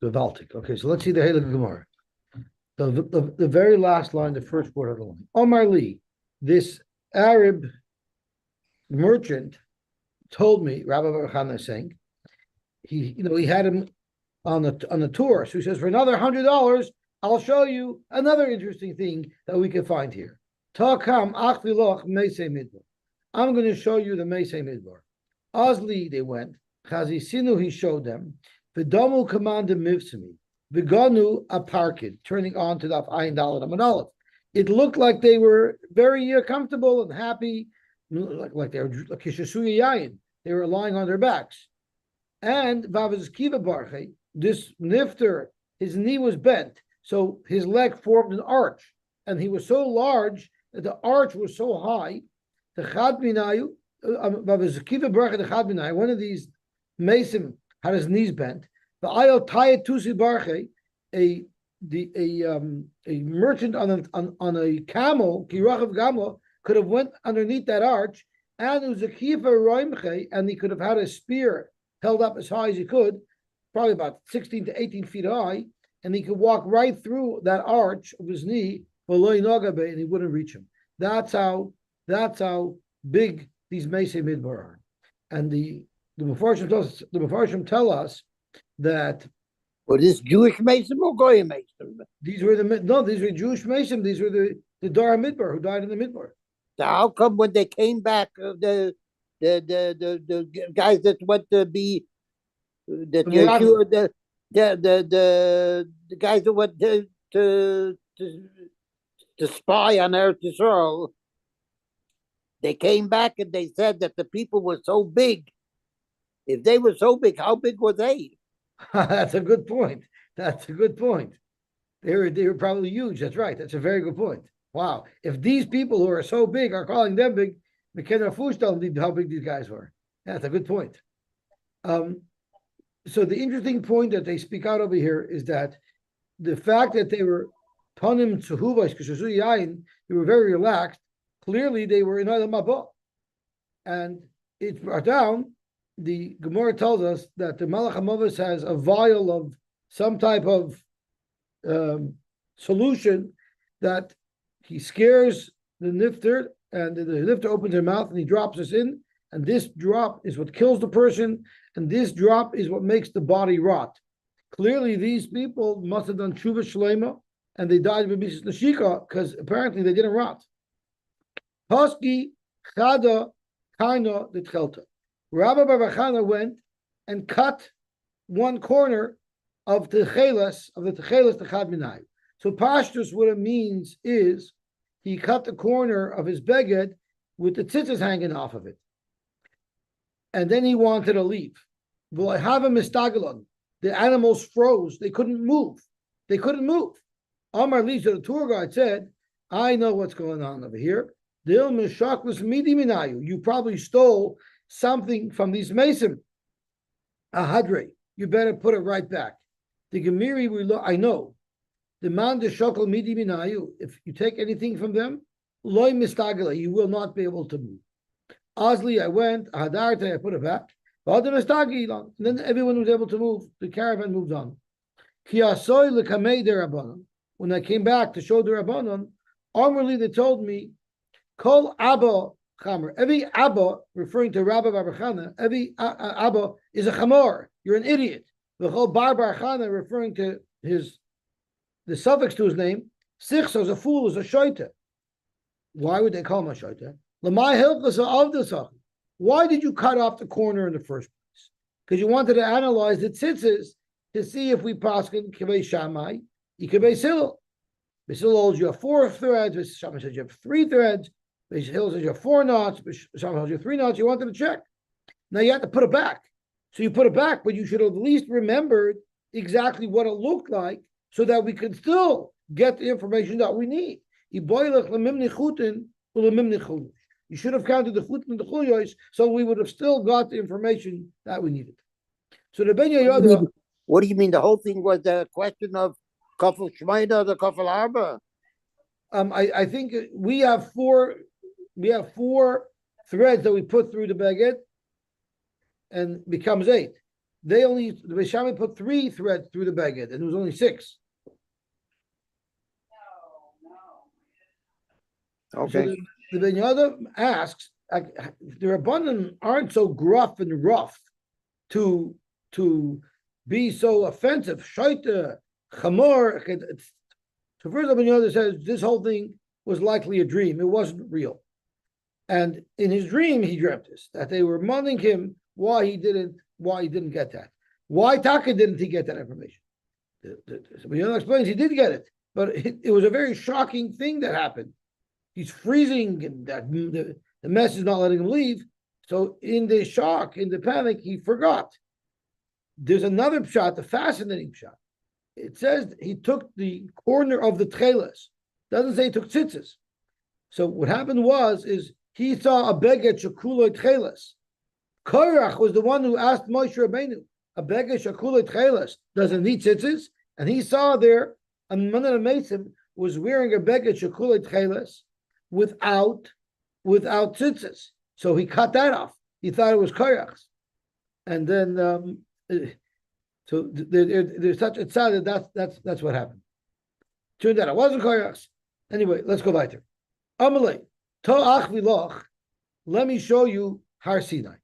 Gavaltic. Okay, so let's see the Helig Gemara. The very last line, the first word of the line. Omar Lee, this Arab merchant told me, Rabbi Baruch is saying, he had him on a tour. So he says, for another $100, I'll show you another interesting thing that we can find here. Takam ach viloch meisei midbar. I'm going to show you the meisei midbar. Ozli, they went. Chazisinu, he showed them. V'damu commanded mivsimi. V'ganu aparkid, turning on to the ayin dalad amad aleph. It looked like they were very comfortable and happy, like they were like kishasuya yayin. They were lying on their backs. And Bava's kiva barche, this nifter, his knee was bent, so his leg formed an arch, and he was so large that the arch was so high. The chadminayu, Bava's kiva barche, the chadminayu, one of these mason had his knees bent. The ayot tayet tusi barche, a merchant on a camel, kirachav gamla, could have went underneath that arch, and it was a kiva roimche, and he could have had a spear held up as high as he could, probably about 16 to 18 feet high, and he could walk right through that arch of his knee, and he wouldn't reach him. That's how big these Meisei Midbar are. And the Mefarshim tell us that. Well, this Jewish Mason or Goy Mason? These were Jewish Mason. These were the Dara Midbar who died in the Midbar. So how come when they came back, the guys that went to be the guys that went to spy on Eretz Yisrael, they came back and they said that the people were so big. If they were so big, how big were they? That's a good point. That's a good point. They were probably huge. That's right. That's a very good point. Wow. If these people who are so big are calling them big, McKenna Fush told them how big these guys were. That's a good point. So the interesting point that they speak out over here is that the fact that they were Panim Tzuhuvas, Yain, they were very relaxed. Clearly, they were in Adam Abba. And it's brought down, the Gemara tells us that the Malach HaMavos has a vial of some type of solution that he scares the nifter, and the nifter opens her mouth and he drops this in, and this drop is what kills the person, and this drop is what makes the body rot. Clearly, these people must have done tshuva shlema, and they died of B'mises Nashika, because apparently they didn't rot. Paski chada kaina d'tchelta. Rabbi Baruch went and cut one corner of the techeles, the chad minai. So pashtus, what it means is he cut the corner of his beged with the tzitzis hanging off of it. And then he wanted to leave. Well, I have a mistagalon. The animals froze. They couldn't move. Amar Lee, so the tour guide said, I know what's going on over here. You probably stole something from these mason. Ahadre, you better put it right back. The Gemiri, I know. The man de shokol midi minayu. If you take anything from them, loy mistagala, you will not be able to move. Asli, I went. Hadarte, I put it back. And then everyone was able to move. The caravan moved on. When I came back to show the Rabbanon, Amrli, they told me, Kol Abba Chamer. Every Abba, referring to Rabbi Bar, every Abba is a Chamor. You're an idiot. The whole Bar Chana, referring to the suffix to his name, Sichsa is a fool, is a shoita. Why would they call him a shoita? Lamai hilchasa of the sach. Why did you cut off the corner in the first place? Because you wanted to analyze the tzitzis to see if we paskin kivei shamai, ikivei sil. Basil holds you have 4 threads. Shammai says you have 3 threads. Basil says you have 4 knots. Shammai holds you have 3 knots. You wanted to check. Now you have to put it back. So you put it back, but you should have at least remembered exactly what it looked like, so that we can still get the information that we need. You should have counted the chutin and the chuyois, so we would have still got the information that we needed. So the Ben Yehoyada. What do you mean? The whole thing was a question of kafel shmeida, the kafel arba. I think we have 4 threads that we put through the baguette, and becomes 8. the Beis Shammai put 3 threads through the beged, and it was only 6. Okay. So the Ben Yehuda asks, the Rabbanan aren't so gruff and rough to be so offensive. Shaita, chamor. So first, Ben Yehuda says this whole thing was likely a dream. It wasn't real. And in his dream, he dreamt this, that they were mourning him why he didn't get that. Why Taka didn't he get that information? So Ben Yehuda explains he did get it, but it was a very shocking thing that happened. He's freezing, and that the mess is not letting him leave. So in the shock, in the panic, he forgot. There's another pshat, a fascinating pshat. It says he took the corner of the tcheles. Doesn't say he took tzitzis. So what happened is he saw a beged shakuloi tcheles. Korach was the one who asked Moshe Rabbeinu, a beged shakuloi tcheles doesn't need tzitzis, and he saw there a man of Mesim was wearing a beged shakuloi tcheles without tzitzis. So he cut that off. He thought it was Korach's. And then so there's such a tzad that that's what happened. Turned out it wasn't Korach's. Anyway, let's go back there. Amalei, to'ach viloch, let me show you Har Sinai.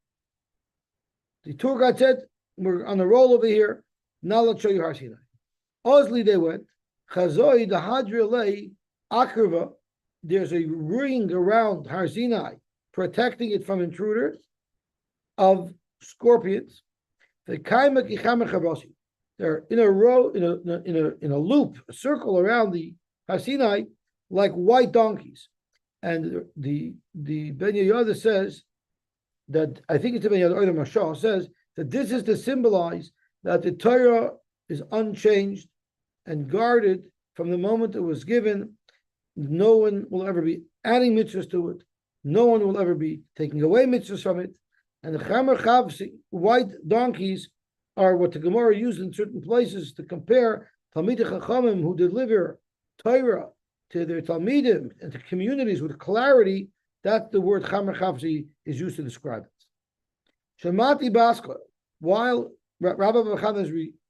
The tour guide said, we're on a roll over here. Now let's show you Har Sinai. Osli they went. Chazoi the Hadrilei Akrva. There's a ring around Har Sinai, protecting it from intruders of scorpions. They're in a row, in a loop, a circle around the Har Sinai, like white donkeys. And the Ben Yehuda says that, I think it's the Ben Yehuda or the Mashal says that this is to symbolize that the Torah is unchanged and guarded from the moment it was given. No one will ever be adding mitzvahs to it. No one will ever be taking away mitzvahs from it. And the chamer chavsi, white donkeys, are what the Gemara used in certain places to compare Talmidei Chachamim who deliver Torah to their Talmidim and to communities with clarity. That the word chamer chavsi is used to describe it. Shemati Basra, while Rabbi Bava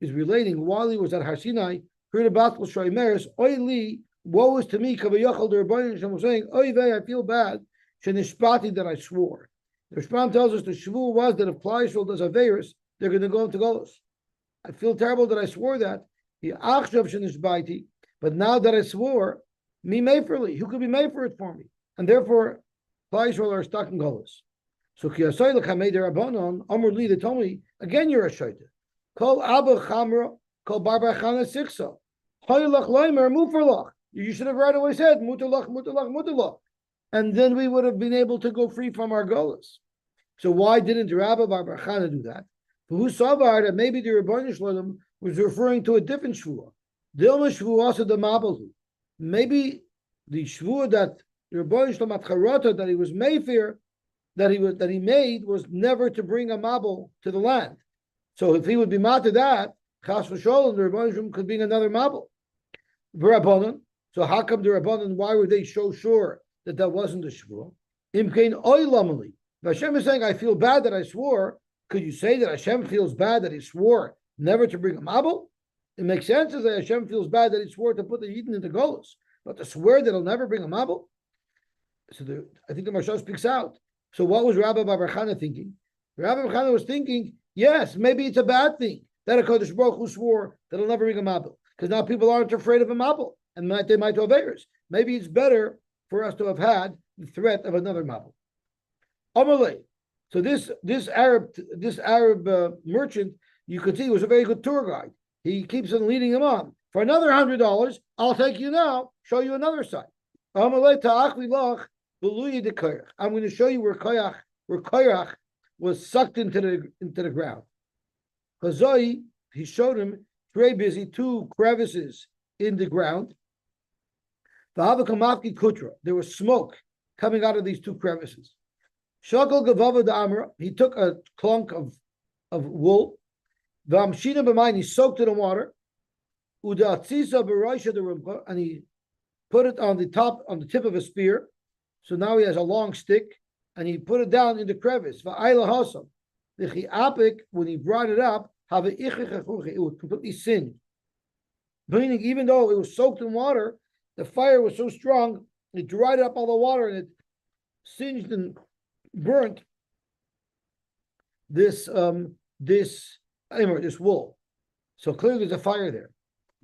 is relating, while he was at Har Sinai, heard about Shoimeres, Oili, woe is to me, Kavayachal, the Rebbeinu was saying, Oy vey, I feel bad, Shenishpati, that I swore. The Rishpam tells us the shvur was that if Klal Yisrael does Averis, they're going to go into Golos. I feel terrible that I swore that. But now that I swore, me meferli, who could be made for it for me? And therefore, Klal Yisrael are stuck in Golos. So Kiyasai l'chamei derabanan, Amr Li, they told me, again you're a shaita. Kol Abba Chamra, Kol Barbar Chana Sichsa. Haylach Leimer, Mufarlach. You should have right away said, Mutalach, Mutalach, Mutalach. And then we would have been able to go free from our golas. So why didn't Rabbi Bar Chana do that? Who saw that maybe the Rebbeinu Shalom was referring to a different shvua. Dilma shvua also the mabalu. Maybe the shvua that the Rebbeinu Shalom at Charata that he was mayfair, that he made was never to bring a mabel to the land. So if he would be mad to that, Chas v'Sholom, the Rebbeinu Shalom could bring another mabel. Rabbanon. So how come the Rabbanon? Why were they so sure that wasn't the shvua? Imkein oilamali. If Hashem is saying, I feel bad that I swore, could you say that Hashem feels bad that he swore never to bring a mabel? It makes sense as that Hashem feels bad that he swore to put the Yidden into Golos, but to swear that he'll never bring a mabel? So I think the Mashal speaks out. So what was Rabbi Bar Chana thinking? Rabbi Bar Chana was thinking, yes, maybe it's a bad thing that HaKadosh Baruch Hu swore that he'll never bring a mabel, because now people aren't afraid of a mabel, and they might have errors. Maybe it's better for us to have had the threat of another mabel. Amalei. So this Arab merchant, you could see, was a very good tour guide. He keeps on leading him on. For another $100, I'll take you now, show you another side. Amalei ta'ach lilach beluya de koyach. I'm going to show you where koyach was sucked into the ground. Chazoi, he showed him very busy 2 crevices in the ground. There was smoke coming out of these 2 crevices. Shakal Gavava the Amra, he took a clunk of wool. Vamshina b'mayin, he soaked it in water. Udatzisa b'roisha the rumpa, and he put it on the tip of a spear. So now he has a long stick, and he put it down in the crevice. Va'ayla hasam. The chiapik, when he brought it up, it would completely sin. Meaning, even though it was soaked in water, the fire was so strong, it dried up all the water and it singed and burnt this this wool. So clearly there's a fire there.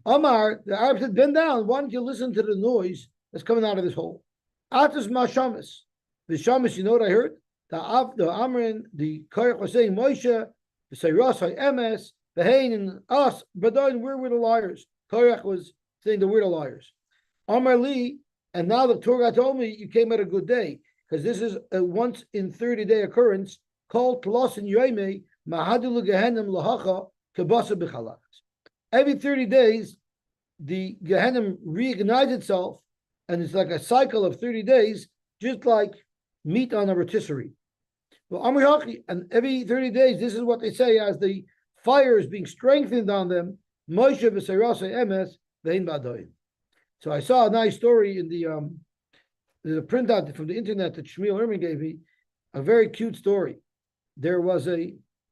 Amar, the Arab said, bend down. Why don't you listen to the noise that's coming out of this hole? Atas mashamis. The shamis, you know what I heard? The Amrin, the Koyach was saying, Moshe, the Sayrasai Emes, the Hain and us, Badon, we're the liars. Koyach was saying that we're the liars. Amar Li, and now the tour guide told me you came at a good day, because this is a once in 30-day occurrence called Tlos in Yoime, Mahadulu Gehenim Lahacha, Kabasa Bichalak. Every 30 days, the Gehenna reignites itself, and it's like a cycle of 30 days, just like meat on a rotisserie. Well, and every 30 days, this is what they say as the fire is being strengthened on them. Moshe v'Seirasa Emes v'Ein Ba'doim. So I saw a nice story in the printout from the internet that Shmuel Herman gave me, a very cute story. There was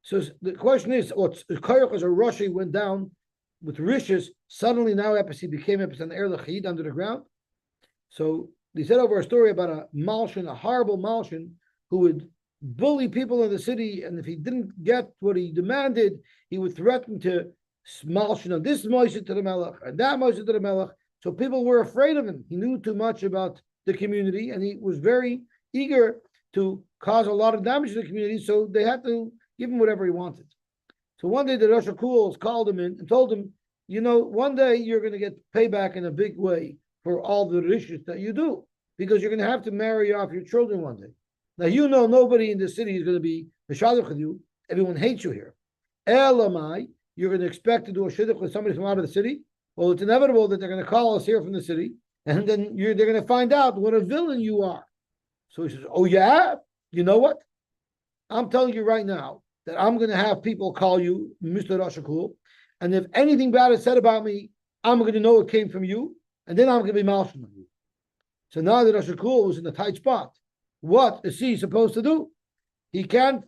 so the question is, Koyach as a Rashi went down with Rishis, suddenly now he became an Er L'Chayid under the ground. So they said over a story about a Malshin, a horrible Malshin, who would bully people in the city, and if he didn't get what he demanded, he would threaten to Malshin on this Moshe to the Melech, and that Moshe to the Melech. So people were afraid of him. He knew too much about the community, and he was very eager to cause a lot of damage to the community, so they had to give him whatever he wanted. So one day the Rosh Hakuls called him in and told him, you know, one day you're going to get payback in a big way for all the rishis that you do, because you're going to have to marry off your children one day. Now, you know, nobody in the city is going to be meshadach with you. Everyone hates you here. Elamai, you're going to expect to do a shidduch with somebody from out of the city. Well, it's inevitable that they're going to call us here from the city, and then they're going to find out what a villain you are. So he says, oh yeah? You know what? I'm telling you right now that I'm going to have people call you Mr. Rosh Hakul, and if anything bad is said about me, I'm going to know it came from you, and then I'm going to be malshim on you. So now the Rosh Hakul was in a tight spot. What is he supposed to do? He can't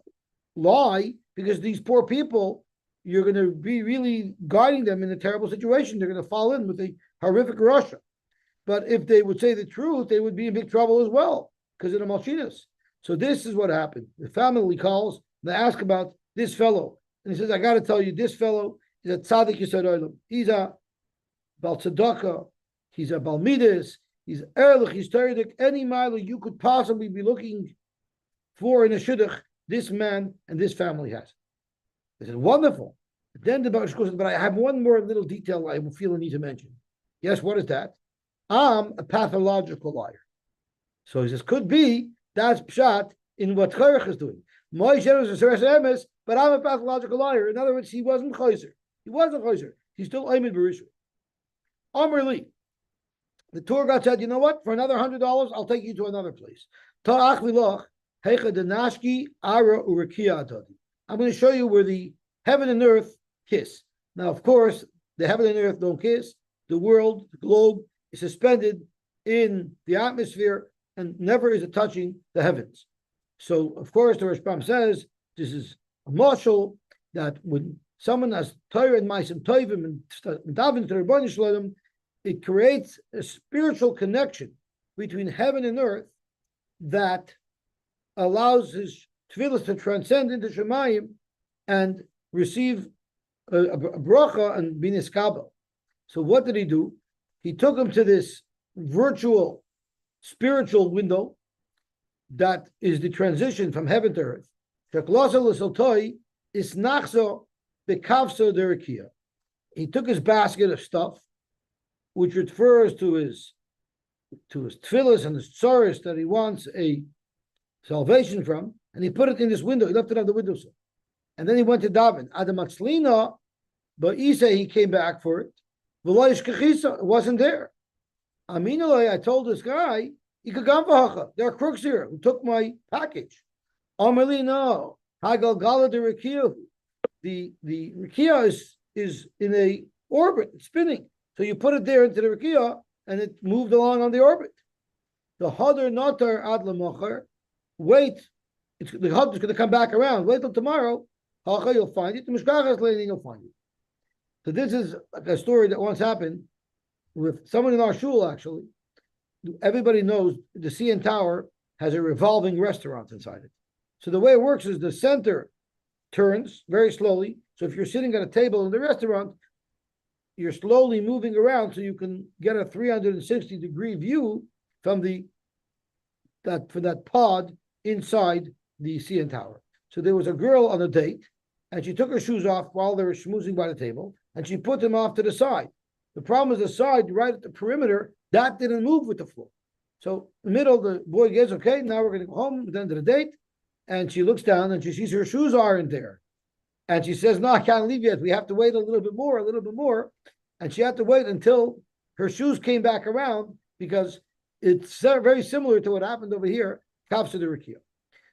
lie, because these poor people, you're going to be really guiding them in a terrible situation. They're going to fall in with a horrific Russia. But if they would say the truth, they would be in big trouble as well, because of the Malshinas. So this is what happened. The family calls, they ask about this fellow. And he says, I got to tell you, this fellow is a tzaddik yisod olam. He's a Bal Tzedakah, he's a Balmidas, he's Erlich, he's Teredik, any mile you could possibly be looking for in a shidduch, this man and this family has. They said, wonderful. But then the Baruch goes, but I have one more little detail I feel I need to mention. Yes, what is that? I'm a pathological liar. So he says, could be that's pshat in what Chayach is doing. Moshe is a emes, but I'm a pathological liar. In other words, he wasn't chayzer. He wasn't chayzer. He's still Ayman Barisha. Amr Li. The tour guide said, you know what? For another $100, I'll take you to another place. I'm going to show you where the heaven and earth kiss. Now, of course, the heaven and earth don't kiss. The world, the globe, is suspended in the atmosphere, and never is it touching the heavens. So, of course, the Rashbam says this is a marshal that when someone has Torah and Ma'asim Tovim and daven to the Rebbeinu Shalom, it creates a spiritual connection between heaven and earth that allows his tefillah to transcend into Shemayim and receive a bracha and be niskabel. So what did he do? He took him to this virtual spiritual window that is the transition from heaven to earth. He took his basket of stuff, which refers to his tefillahs and his tzaras that he wants a salvation from, and he put it in this window. He left it on the windowsill. And then he went to daven. Adamatzlina, but Isa, he came back for it. It wasn't there. Aminalei, I told this guy, there are crooks here who took my package. Amarli, no. Hagalgala de Rikiyahu. The Rikiya is in a orbit, it's spinning. So you put it there into the Rikiya, and it moved along on the orbit. The Hadar Natar Ad Lamachar, wait, the Hadar is going to come back around. Wait till tomorrow. Hacha, you'll find it. The Mishkachas Leinin, you'll find it. So this is like a story that once happened with someone in our shul, actually. Everybody knows the CN Tower has a revolving restaurant inside it. So the way it works is the center turns very slowly. So if you're sitting at a table in the restaurant, you're slowly moving around so you can get a 360-degree view from that pod inside the CN Tower. So there was a girl on a date, and she took her shoes off while they were schmoozing by the table, and she put them off to the side. The problem is the side right at the perimeter, that didn't move with the floor. So in the middle, the boy gets, okay, now we're going to go home at the end of the date. And she looks down and she sees her shoes aren't there. And she says, no, I can't leave yet. We have to wait a little bit more. And she had to wait until her shoes came back around because it's very similar to what happened over here, Kapsa de Rikia.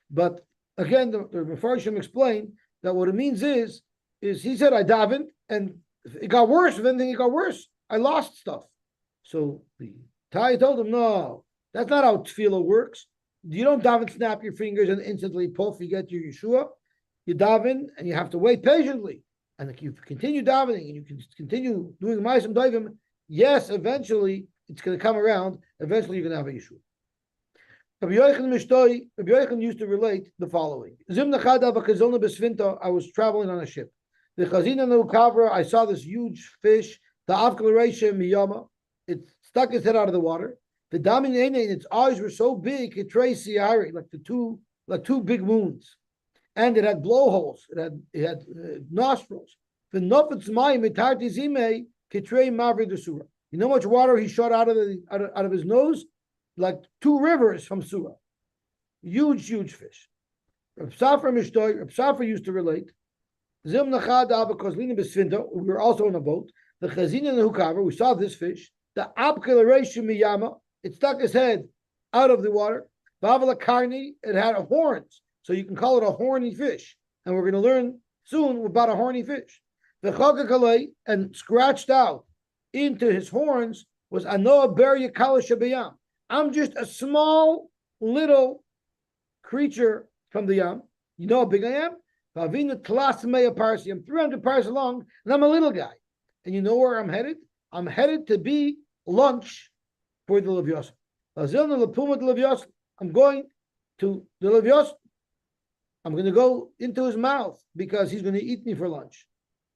But again, the Mefarshim explained that what it means is he said, I davened, and it got worse. If anything, it got worse. I lost stuff. So the Tai told him, no, that's not how tefillah works. You don't daven, snap your fingers, and instantly, poof, you get your Yeshua. You daven, and you have to wait patiently. And if you continue davening, and you can continue doing ma'asim tovim, yes, eventually, it's going to come around. Eventually, you're going to have a Yeshua. Rabbi Yochanan used to relate the following. I was traveling on a ship. The Chazina Nukavra, I saw this huge fish. The Avkalaresha Miyama, it stuck its head out of the water. The Damin its eyes were so big, like two big moons, and it had blowholes. It had nostrils. The Nofetz Mayim Mitarti Zime Kitrei Mavri Desura. You know how much water he shot out of his nose? Like 2 rivers from Surah. Huge fish. Reb Safra used to relate. Zim Nachad Ava Kozlina Besfinta. We were also on a boat. The Chazina Nehukava. We saw this fish. The Abkalaresha Miyama. It stuck its head out of the water. Bava Karni. It had horns, so you can call it a horny fish. And we're going to learn soon about a horny fish. The Chagakalei, and scratched out into his horns was Anoa Ber Yakala Shabayam. I'm just a small little creature from the Yam. You know how big I am? I'm 300 parsi long, and I'm a little guy. And you know where I'm headed? I'm headed to be lunch for the Lev Yosy. I'm going to the Lev Yosy. I'm going to go into his mouth because he's going to eat me for lunch.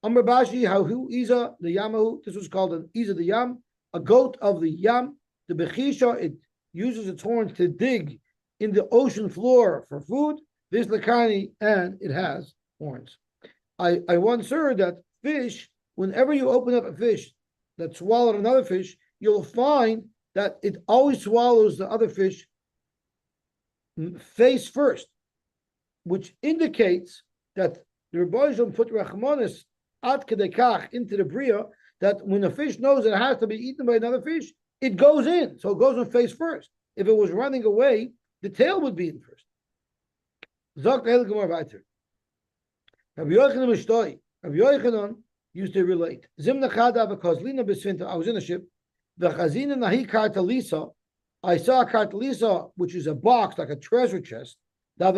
Amr Bashi, how who Iza the Yamahu. This was called an Iza the Yam, a goat of the Yam. The Bechisha, it uses its horns to dig in the ocean floor for food. This Lakani, and it has horns. I once heard that fish, whenever you open up a fish that swallowed another fish, you'll find that it always swallows the other fish face first, which indicates that the Rebbeinu put Rachmanis ad kedekach into the bria, that when a fish knows it has to be eaten by another fish, it goes in. So it goes in face first. If it was running away, the tail would be in first. Rabbi Yochanan used to relate. I was in a ship. The Chazina Nahi Kartalisa, I saw a Kartalisa, which is a box, like a treasure chest. It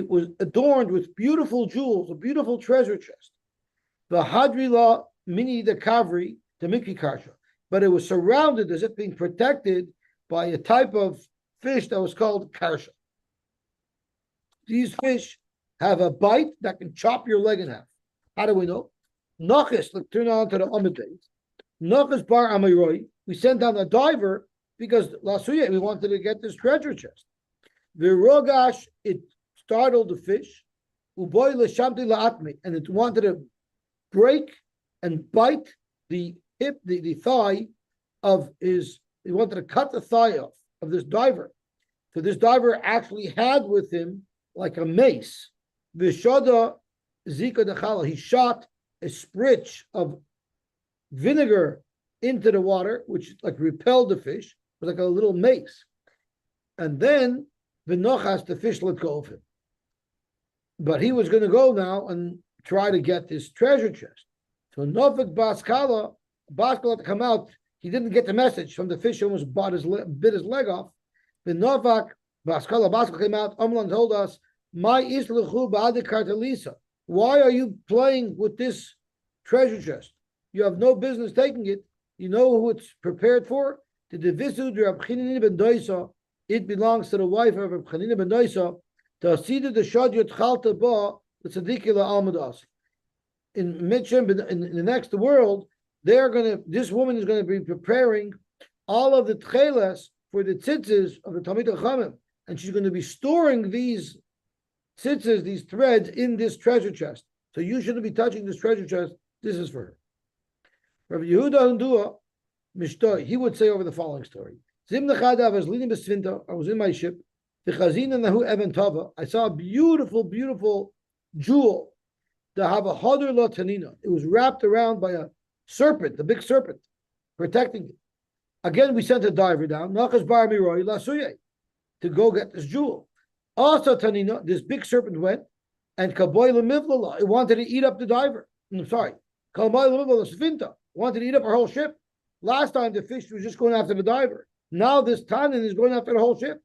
was adorned with beautiful jewels, a beautiful treasure chest. The Hadrila Mini the Kavri, the Mikri Karsha. But it was surrounded as if being protected by a type of fish that was called Karsha. These fish have a bite that can chop your leg in half. How do we know? Nachis, let's turn on to the Amidays. Nachis bar Amiroi, we sent down a diver because Lasuya, we wanted to get this treasure chest. The Rogash, it startled the fish. Uboy Lashamti Laatmi, and it wanted to break and bite the hip, the thigh of his, he wanted to cut the thigh off of this diver. So this diver actually had with him like a mace. Vishoda Zika Dechala, he shot a spritz of vinegar into the water, which like repelled the fish, it was like a little mace. And then Vinochas, the fish, let go of him. But he was going to go now and try to get this treasure chest. So Novik Baskala to come out, he didn't get the message from the fish, almost bit his leg off. The Novak Baskala came out, Omlan told us, My isluchu ba'ade kartalisa. Why are you playing with this treasure chest? You have no business taking it. You know who it's prepared for? The divisu de Rab Chanina ben Doisa. It belongs to the wife of Rab Chanina ben Doisa. The asida the shadyot chalta ba the tzadikila almadas. In Mitcham, in the next world, this woman is going to be preparing all of the tchelas for the tzitzis of the Talmid Chachamim, and she's going to be storing these tzitzis, these threads, in this treasure chest. So you shouldn't be touching this treasure chest. This is for her. Rabbi Yehuda Hundua, Mishtoi, he would say over the following story. Zim nechada, I was leading besvinta, I was in my ship. V'chazina nahu even tava. I saw a beautiful, beautiful jewel. The hava hadar la tanina. It was wrapped around by a serpent, a big serpent, protecting it. Again, we sent a diver down, Nachas bar miroi lasuye, to go get this jewel. Also, tanina, this big serpent went, and kaboy lemivlala, it wanted to eat up the diver. I'm sorry, kaboy lemivlala svinta, wanted to eat up our whole ship. Last time the fish was just going after the diver. Now this tanin is going after the whole ship.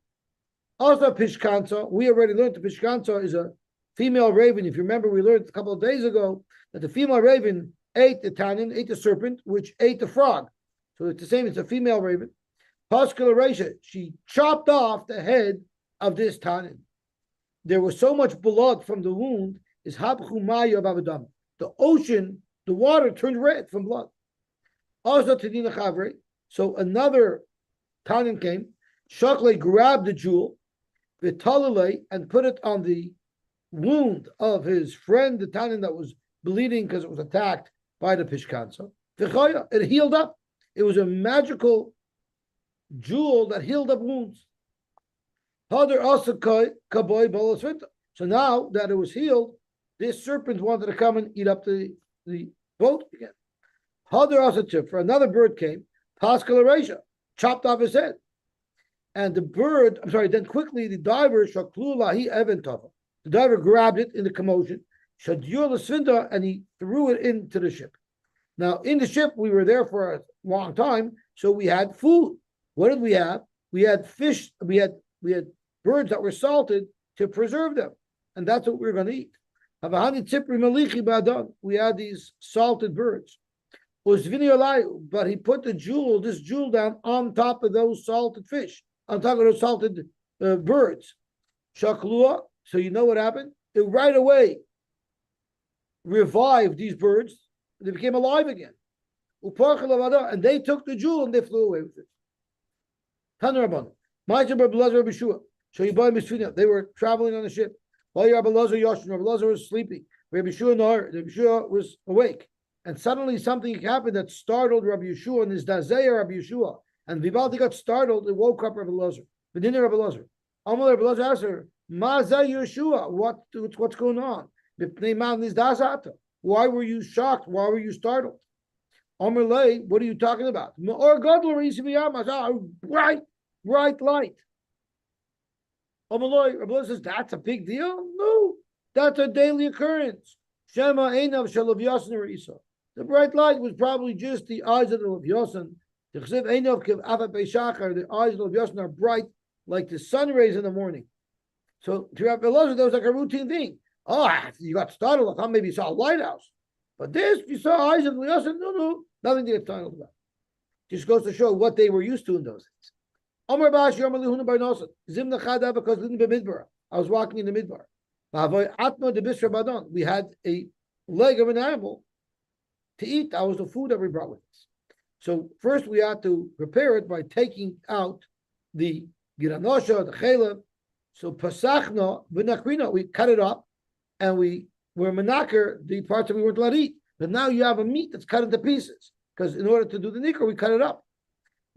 Also, pishkansa, we already learned the pishkansa is a female raven. If you remember, we learned a couple of days ago that the female raven ate the tanin, ate the serpent, which ate the frog. So it's the same, it's a female raven. Pascal Resha, she chopped off the head of this tanin. There was so much blood from the wound, is habchumaya babadam. The ocean, the water turned red from blood. Also Tadina Chavre, so another tanin came, Shakle grabbed the jewel, Vitalale, and put it on the wound of his friend, the tanin that was bleeding because it was attacked by the pishkansa. It healed up. It was a magical jewel that healed up wounds. So now that it was healed, this serpent wanted to come and eat up the boat again. For another bird came, Pascal Aresha, chopped off his head. And the bird, then quickly the diver, the diver grabbed it in the commotion, and he threw it into the ship. Now, in the ship, we were there for a long time, so we had food. What did we have? We had fish, we had birds that were salted to preserve them, and that's what we were going to eat. We had these salted birds. But he put this jewel down on top of those salted fish, on top of those salted birds. Shaklua, so you know what happened? It right away revived these birds. They became alive again. And they took the jewel and they flew away with it. They were traveling on the ship. Rabbi Lazar was sleeping. Rabbi Yeshua was awake. And suddenly something happened that startled Rabbi Yeshua and his Dazeya Rabbi Yeshua. And Vivaldi got startled and woke up Rabbi Lazar. Rabbi Lazar. Rabbi Lazar asked her, Yeshua, what's going on? Why were you shocked? Why were you startled? Amalei, what are you talking about? Bright light. Amalei, Rabbi says, that's a big deal? No, that's a daily occurrence. Shema Einav Shalav Yasin Isa. The bright light was probably just the eyes of the Rav Yosan. The eyes of Rav Yosan are bright like the sun rays in the morning. So to Rabbi Lazar, that was like a routine thing. Oh, you got startled. I thought maybe you saw a lighthouse. But this, you saw eyes of Rav Yosan. No, nothing to get startled about. Just goes to show what they were used to in those days. I was walking in the midbar. We had a leg of an animal to eat. That was the food that we brought with us. So first we had to prepare it by taking out the giranosha, the chalev. So pasachna v'nakrina, we cut it up and we were menaker the parts that we weren't allowed to eat. But now you have a meat that's cut into pieces because in order to do the nikr, we cut it up.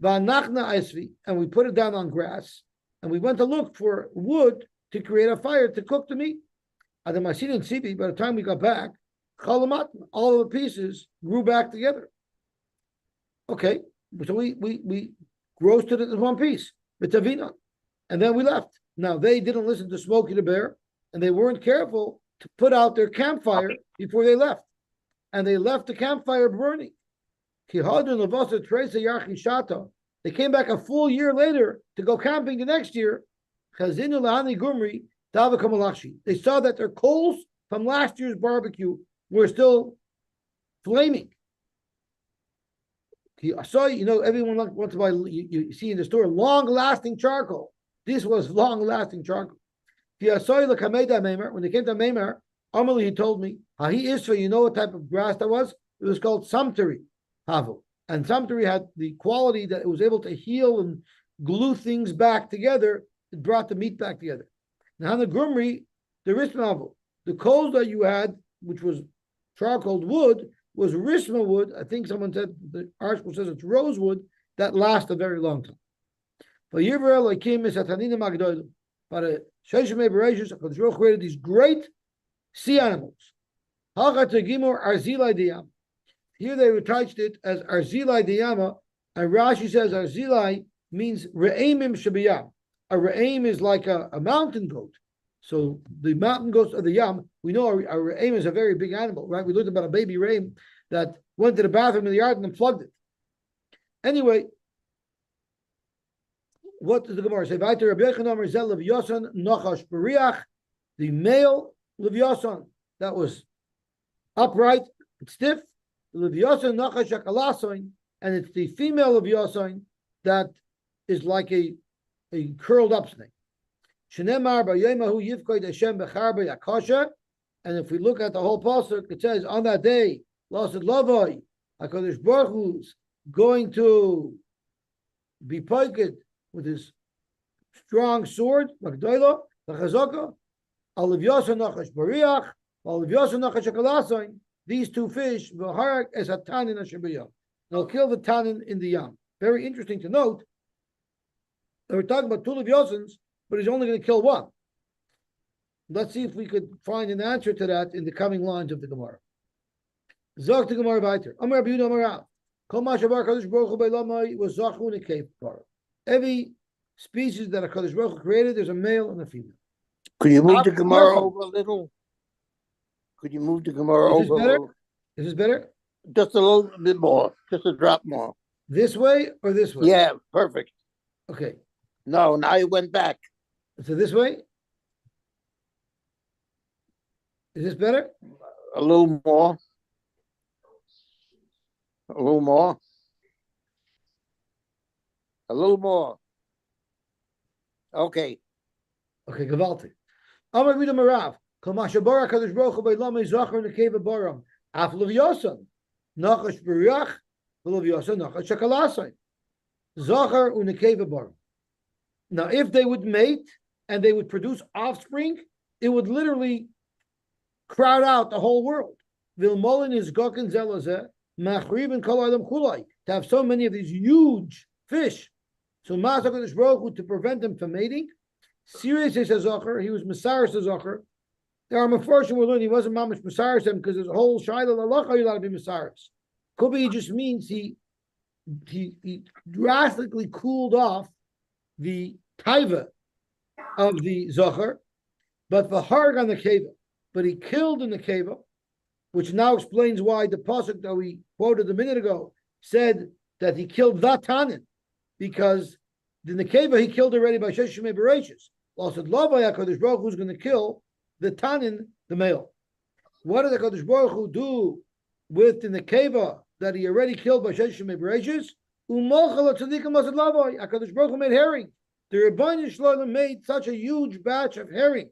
V'anachna aisvi, and we put it down on grass and we went to look for wood to create a fire to cook the meat. By the time we got back, all of the pieces grew back together. Okay, so we roasted it as one piece, and then we left. Now they didn't listen to Smokey the Bear, and they weren't careful to put out their campfire before they left, and they left the campfire burning. They came back a full year later to go camping the next year. They saw that their coals from last year's barbecue were still flaming. I saw, everyone wants to buy, you see in the store, long-lasting charcoal. This was long-lasting charcoal. When they came to Maimar, Amelie, he told me, he is for, what type of grass that was? It was called Samtari Havel. And Samtari had the quality that it was able to heal and glue things back together. It brought the meat back together. Now, the Gumri, the Risma Havel, the coals that you had, which was charcoal wood, was Risma wood. I think someone said, the article says it's rosewood, that lasts a very long time. But Sheshim created these great sea animals. Here they attached it as Arzilai Diyama, and Rashi says Arzilai means Re'emim Shabiyam. A Re'em is like a mountain goat. So the mountain goats of the Yam, we know a Re'em is a very big animal, right? We learned about a baby Re'em that went to the bathroom in the yard and then plugged it. Anyway, what does the Gemara say? The male Levyasan that was upright, it's stiff. And it's the female Levyasan that is like a curled up snake. And if we look at the whole pasuk, it says on that day, HaKadosh Baruch Hu's going to be piked with his strong sword, Magdoila, the Chazaka, Alivyosa Nachash Bariach, Alivyosa Nachash Akalasain, these two fish, Vaharak as a tanin Ashabiyah. They'll kill the tanin in the yam. Very interesting to note. We're talking about two Livyosans, but he's only going to kill one. Let's see if we could find an answer to that in the coming lines of the Gemara. Zog the Gemara weiter. Amar Rabbi Yehuda Amar Rav. Kol ma shabar Kadosh Baruch Hu b'lamai was zachu in a cave bar. Every species that a Kadosh Baruch Hu created, there's a male and a female. Could you move the Gemara over a little? Could you move the Gemara over a little? Is this better? Just a little bit more. Just a drop more. This way or this way? Yeah, perfect. Okay. No, now you went back. So this way? Is this better? A little more. A little more. A little more. Okay. Okay, gewaltig. Amar Vida Marav. Kol ma shabara Kadosh Baruch Hu b'lamai zachar in the cave of Baram. Af Levyasan. Nachash b'riach. Levyasan nachash shakalasai. Zachar in the cave of Baram. Now, if they would mate and they would produce offspring, it would literally crowd out the whole world. Vilmolin is gokin zelazeh, machriv and kol adam kulai, to have so many of these huge fish. So Masakadosh Baruch Hu, to prevent them from mating, serious is Zachar, he was Mesaris Zachar. There are Mefarshim will learn he wasn't Mamish Mesaris him because there's a whole Shaila Lalacha you ought to be Mesaris. Could be he just means he drastically cooled off the taiva of the Zachar, but the harg on the keva, but he killed in the keva, which now explains why the pasuk that we quoted a minute ago said that he killed the tanin, because in the keva he killed already by Sheshim Bereshis. Also, Lavai HaKadosh Baruch Hu is going to kill the tanin, the male. What did HaKadosh Baruch Hu do with in the keva that he already killed by Sheshim Bereshis? HaKadosh Baruch Hu made herring. The Rebbeinu Shloim made such a huge batch of herring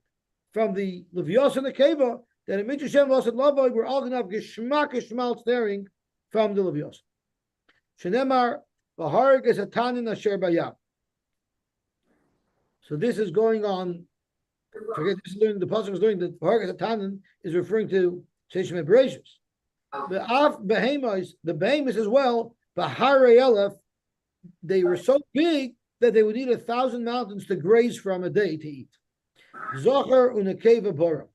from the Levios and the Keva that in Mitzvah Lost Lavoi we're all going to have Geshmak Shmaltz herring from the Levios. Shenemar Baharg is a Tanin Asher Bayam. So this is going on. Forget this is learning. The pasuk is learning that Baharg is a Tanin is referring to Sheshim Bereshis. The behemoths as well. Bahare Elef, they were so big that they would need 1,000 mountains to graze from a day to eat. Zocher unakeva bara.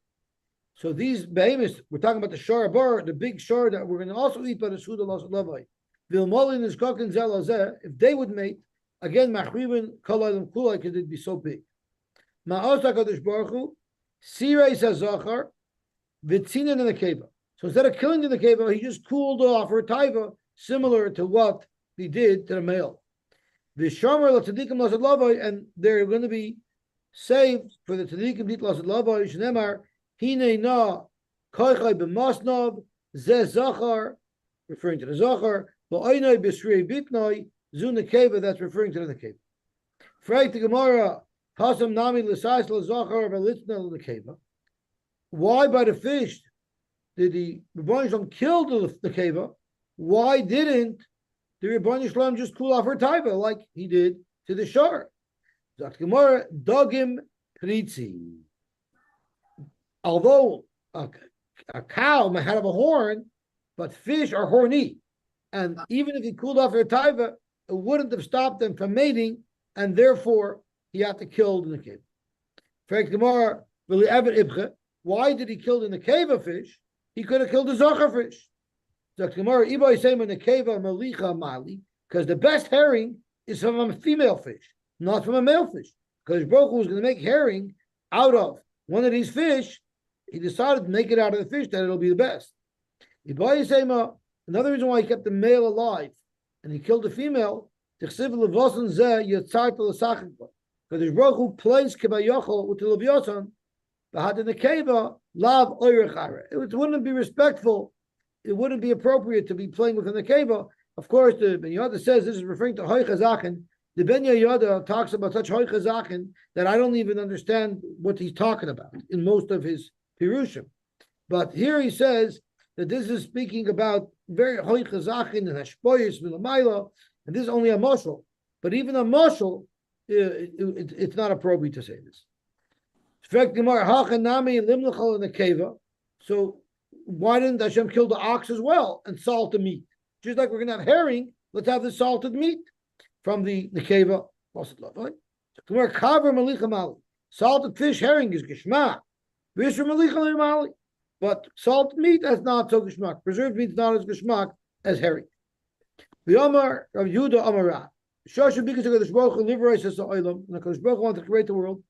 So these behemoths, we're talking about the shor bar, the big shor that we're going to also eat by the Suda Los Lavai. Vilmolin is kokin zelazeh. If they would mate, again, machriven kolalim kulai, because it'd be so big. Ma'os HaKadosh Baruch Hu, Sirei Zocher, Vitzinen in the keva. So instead of killing in the keva, he just cooled off her taiva, similar to what he did to the male. The shomer tzadikim lasad lavai, and they're going to be save for the tzaddikim ditlas at lava yishnemar hine na koichai b'masnov ze zachar, referring to the zachar, v'oinai b'srei bitnoi zu nekeva, that's referring to the nekeva. Freit the Gemara hasam nami l'sais l'zachar v'litzna l'nekeva. Why by the fish did the Rebbeinu Shalom kill the nekeva? Why didn't the Rebbeinu Shalom just cool off her taiva like he did to the shore? Zakt Gemara dogim pritzi. Although a cow might have a horn, but fish are horny, and even if he cooled off her taiva, it wouldn't have stopped them from mating, and therefore he had to kill the nekeva. Fragt Gemara, why did he kill the nekeva fish? He could have killed the zachar fish. Zakt Gemara, Ibai Sema nekeva malicha mali, because the best herring is from a female fish, not from a male fish. Because Baruch Hu was going to make herring out of one of these fish, he decided to make it out of the fish that it'll be the best. Ibai Sema, another reason why he kept the male alive and he killed the female, because Baruch Hu placed kebayachol with the levyosan, but in the keva lav oirechara. It wouldn't be respectful. It wouldn't be appropriate to be playing within the keva. Of course, the Ben Yoda says this is referring to hoy chazaken. The Ben Yoda talks about such hoy chazaken that I don't even understand what he's talking about in most of his pirushim. But here he says that this is speaking about very hoy chazaken and hashpoyis milamayla, and this is only a mashal. But even a mashal, it's not appropriate to say this. So why didn't Hashem kill the ox as well and salt the meat? Just like we're going to have herring, let's have the salted meat from the nekeva. Salted fish, herring is geshmak. But salted meat, that's not so geshmak. Preserved meat is not as geshmak as herring. The Omar of Yehuda Amarah. Shosha because the Baruch Hu liberates us to Olam, and the Baruch Hu wanted to create the world.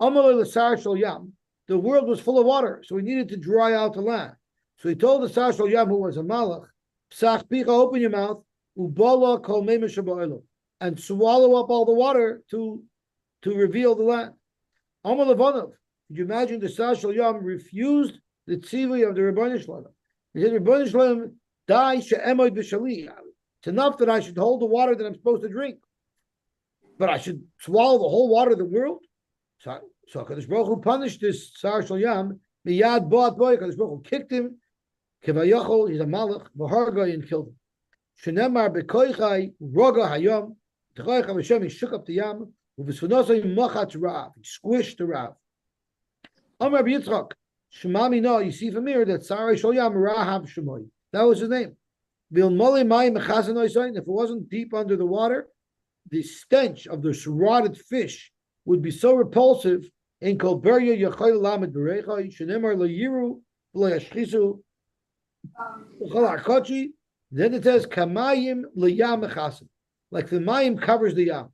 Amalei l'sar shel yam. The world was full of water, so he needed to dry out the land. So he told the Sar shel yam, who was a malach, Psach picha, open your mouth, ubala kol meimesh ba'olam, and swallow up all the water to reveal the land. Amal Levanov. Could you imagine the Sar shel yam refused the tzivui of the Rebbeinu Shalom? He said, Rebbeinu Shalom, dai she'emoid b'shali. It's enough that I should hold the water that I'm supposed to drink, but I should swallow the whole water of the world. So Kadosh Baruch Hu punished this Sar Shel Yam. Miyad ba'at boy. Kadosh Baruch Hu kicked him. Kevayachol, he's a malach. V'hargai, and killed him. Shenemar bekoichai roga hayom. Techoichai Hashem, he shook up the yam. Uv'sfunosai machatz rav. He squished the rav. Amar Yitzchak. Shemami no. You see from here that Sar Shel Yam Rahab Shemoy. That was his name. If it wasn't deep under the water, the stench of the rotted fish would be so repulsive. In Kolberia Yachol Lamed Berecha Shenemar LaYiru LaYashchisu Chalachkochi. Then it says Kamayim LaYam Mechasim, like the Mayim covers the Yam.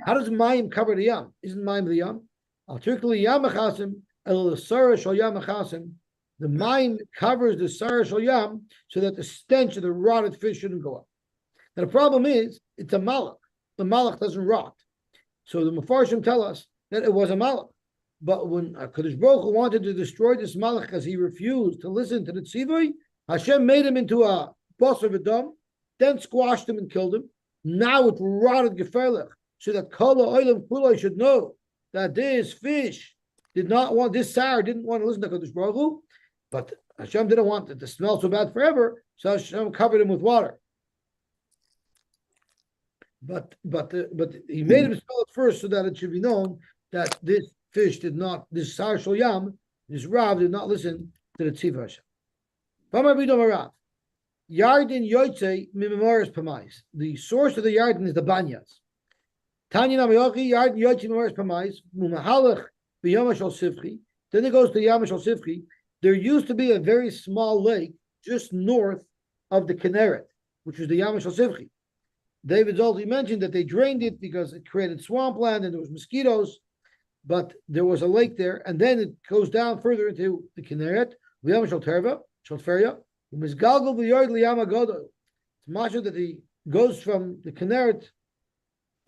How does Mayim cover the Yam? Isn't Mayim the Yam? Al Turkli Yam Mechasim El Sarah Shal Yam Mechasim. The Mayim covers the Sarah Shal Yam so that the stench of the rotted fish shouldn't go up. Now the problem is it's a malach. The malach doesn't rot. So the Mefarshim tell us that it was a malach. But when Kadosh Baruch Hu wanted to destroy this malach because he refused to listen to the tzivui, Hashem made him into a basar v'dam, then squashed him and killed him. Now it rotted gefeilech, so that kol ha'olam kulai should know that this fish did not want, this sour didn't want to listen to Kadosh Baruch Hu, but Hashem didn't want it to smell so bad forever, so Hashem covered him with water. But he made him smell it first so that it should be known that this fish did not, this Sar Shel Yam, this Rav did not listen to the Tziva Hashem. Yardin Yosy Mimemoris Pamais. The source of the Yardin is the Banyas. Tanya Namayochi, Yardin Yosy Mimemoris Pamais, Mumahalach B'Yamashal Sifchi. Then it goes to Yamashal Sifchi. There used to be a very small lake just north of the Kinneret, which was the Yamashal Sifchi. David Zolti mentioned that they drained it because it created swampland and there was mosquitoes, but there was a lake there, and then it goes down further into the Kinneret. Yamashal Terva, Shalferia, Mizgalgal V'Yard Liyama Godol. It's masha that he goes from the Kinneret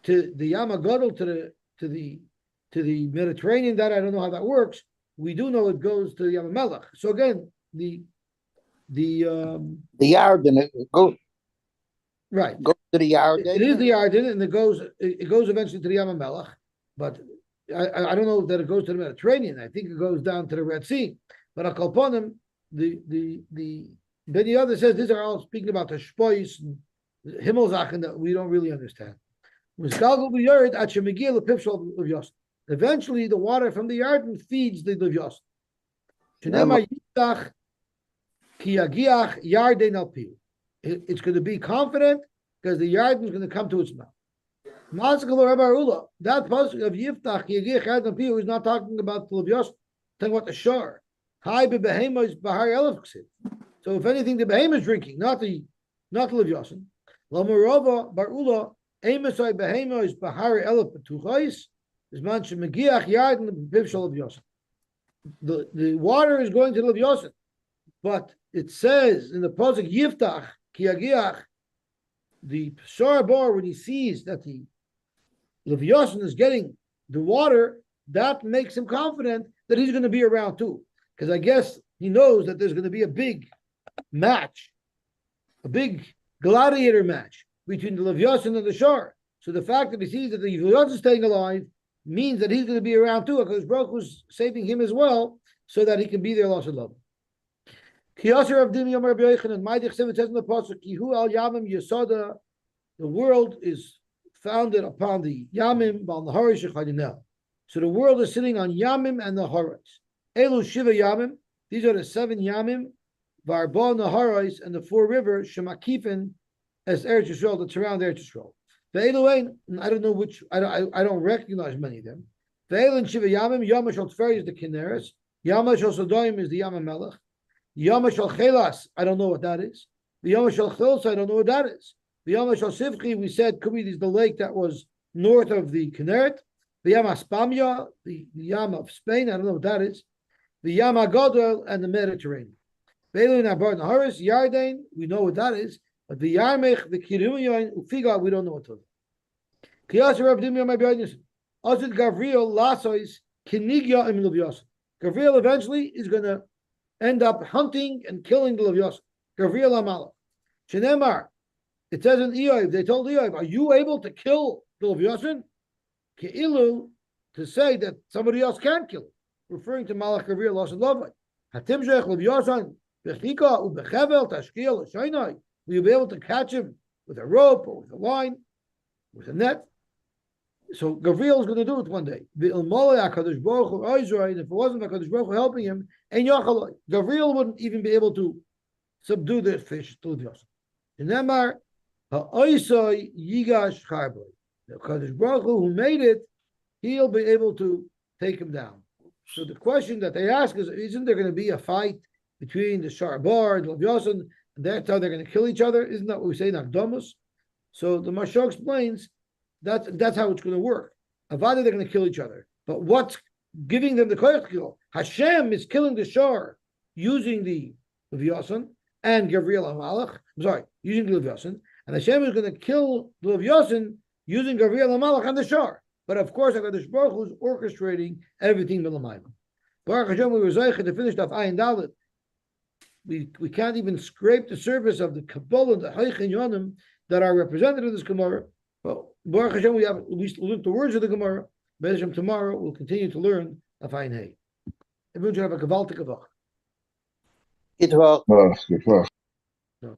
to the Yama Godol to the to the Mediterranean. That I don't know how that works. We do know it goes to the Yam Melech. So again, the yard, and it goes right. to the yard. It is the Yarden, and it goes eventually to the Yam Melech, but I don't know that it goes to the Mediterranean. I think it goes down to the Red Sea. But Akalponim, the Ben Yehuda says these are all speaking about the Shpois and Himmelsachen that we don't really understand. Eventually, the water from the Yarden feeds the Levyos. It's going to be confident because the Yarden is going to come to its mouth. That pasuk of Yiftach Yagich Yarden Piu is not talking about the Levyos, talking about the shore. So if anything, the behemoth is drinking, not the Levyosin. Lamarova Barula Amosai behemoth is Bahari Elef Betuchais is Manche Megiach Yarden Bivshal Levyosin. The water is going to the Levyosin, but it says in the pasuk Yiftach Kiyagiach, the Sarabor, when he sees that the Levyosin is getting the water, that makes him confident that he's going to be around too. Because I guess he knows that there's going to be a big match, a big gladiator match between the Levyosin and the Shor. So the fact that he sees that the Levyosin is staying alive means that he's going to be around too, because Baruch was saving him as well, so that he can be there lost love. The world is founded upon the Yamim, so the world is sitting on Yamim and the Harais. Elu Shiva Yamim, these are the 7 Yamim, Varba Naharais, and the 4 rivers, Shemakifin, as Eretz Yisrael, that surround Eretz Yisrael. Ve'eluain, I don't know which, I don't recognize many of them. Ve'elin Shiva Yamim, Yama Shal Tferi is the Kineres, Yama Shal Sodoim is the Yama Melech, Yama Shal Chelas, I don't know what that is. The Yama Shal Chils, I don't know what that is. The Yama Shal Sivchi, we said, could be the lake that was north of the Kinneret. The Yama Spamya, the Yama of Spain, I don't know what that is. The Yama Godel and the Mediterranean. Beilun Abar Naharis, Yarden, we know what that is. But the Yarmech, the Kirumayan, Ufiga, we don't know what that is. Kiyas Rav Dimya, my brother. Azid Gavriel, Lasois, Kinigya, and Levyos. Gavriel eventually is going to end up hunting and killing the Levyos. Gavriel Amalek. Shenemar, it says in Eob, they told Eob, are you able to kill the Levyosin? Ke'ilu, to say that somebody else can kill it, referring to Malach Gavriel Lasan Lovai. Hatim Shech Levyosin, Bechika, Ubechevel, Tashkiel, Shainai. Will you be able to catch him with a rope or with a line, with a net? So Gavriel is going to do it one day. And if it wasn't HaKadosh Baruch Hu helping him, Gavriel wouldn't even be able to subdue the fish to Levyosin. Remember, Ha'oisoi Yigash Charboy. The Kadosh Baruch Hu, who made it, he'll be able to take him down. So the question that they ask is, isn't there going to be a fight between the Sharbar and Levyosin, and that's how they're going to kill each other? Isn't that what we say in Akdomus? So the Mashal explains that's how it's going to work. Avada, they're going to kill each other. But what's giving them the koyach to kill? Hashem is killing the Shar using the Levyosin and Gavriel Amalek. I'm sorry, using the Levyosin. And Hashem is going to kill the Levyosin using Gavriel Amalek and the Shar. But of course, HaKadosh Baruch Hu is orchestrating everything B'Lamayim. Baruch Hashem, we were zeicha to finish off Ayin Dalet. We can't even scrape the surface of the Kabbalah and the Haichin Yonim that are represented in this Gemara. Well, Baruch Hashem, we have at least learned the words of the Gemara. Be'ez Hashem, tomorrow we'll continue to learn of Ayin Hey. Everyone should have a gewaltige Woche. It was. Good work. No.